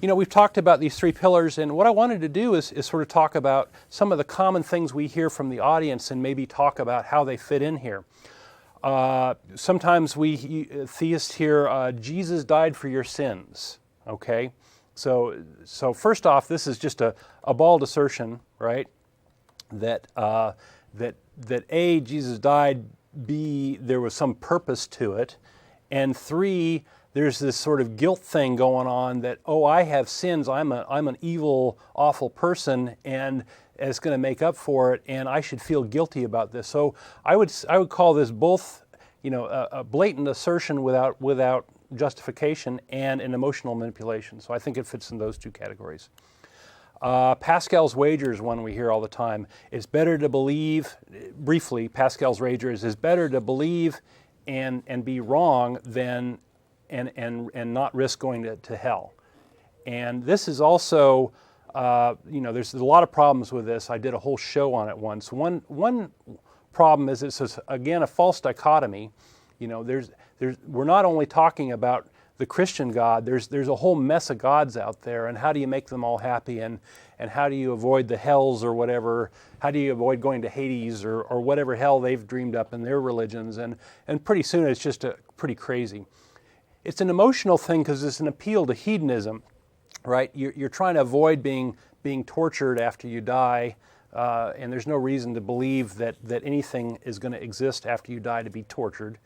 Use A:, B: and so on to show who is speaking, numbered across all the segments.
A: we've talked about these three pillars, and what I wanted to do is sort of talk about some of the common things we hear from the audience and maybe talk about how they fit in here. Sometimes we theists hear, Jesus died for your sins, okay? So first off, this is just a bald assertion, right? That A, Jesus died, B, there was some purpose to it, and 3, there's this sort of guilt thing going on that, oh, I have sins, I'm an evil, awful person, and it's going to make up for it, and I should feel guilty about this. So I would call this both, a blatant assertion without justification and an emotional manipulation. So I think it fits in those two categories. Pascal's wager is one we hear all the time. It's better to believe, briefly, Pascal's wager is better to believe and be wrong than and not risk going to hell. And this is also, there's a lot of problems with this. I did a whole show on it once. One problem is it's, again, a false dichotomy. We're not only talking about the Christian God, there's a whole mess of gods out there, and how do you make them all happy, and how do you avoid the hells or whatever, how do you avoid going to Hades or whatever hell they've dreamed up in their religions, and pretty soon it's just pretty crazy. It's an emotional thing because it's an appeal to hedonism, right? You're trying to avoid being tortured after you die, and there's no reason to believe that anything is going to exist after you die to be tortured.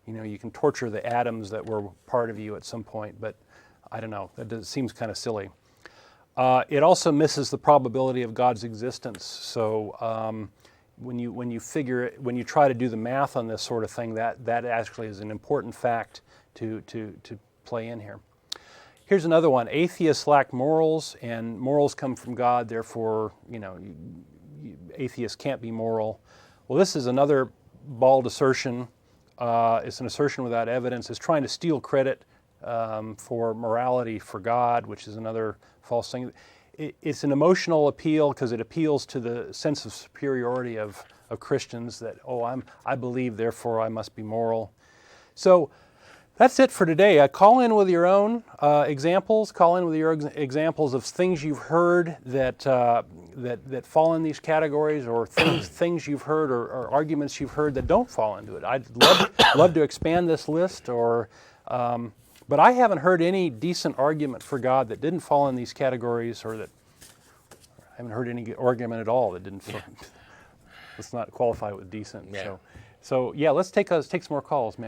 A: You can torture the atoms that were part of you at some point, but I don't know, seems kind of silly. It also misses the probability of God's existence. So when you try to do the math on this sort of thing, that actually is an important fact to play in here. Here's another one. Atheists lack morals, and morals come from God, therefore, atheists can't be moral. Well, this is another bald assertion. It's an assertion without evidence. It's trying to steal credit for morality for God, which is another false thing. It's an emotional appeal because it appeals to the sense of superiority of Christians that, I believe, therefore I must be moral. So that's it for today. Call in with your own examples. Call in with your examples of things you've heard that fall in these categories, or things you've heard or arguments you've heard that don't fall into it. I'd love to expand this list, but I haven't heard any decent argument for God that didn't fall in these categories, or that I haven't heard any argument at all that didn't. Yeah. Let's not qualify it with decent. Yeah. So yeah, let's take some more calls, man.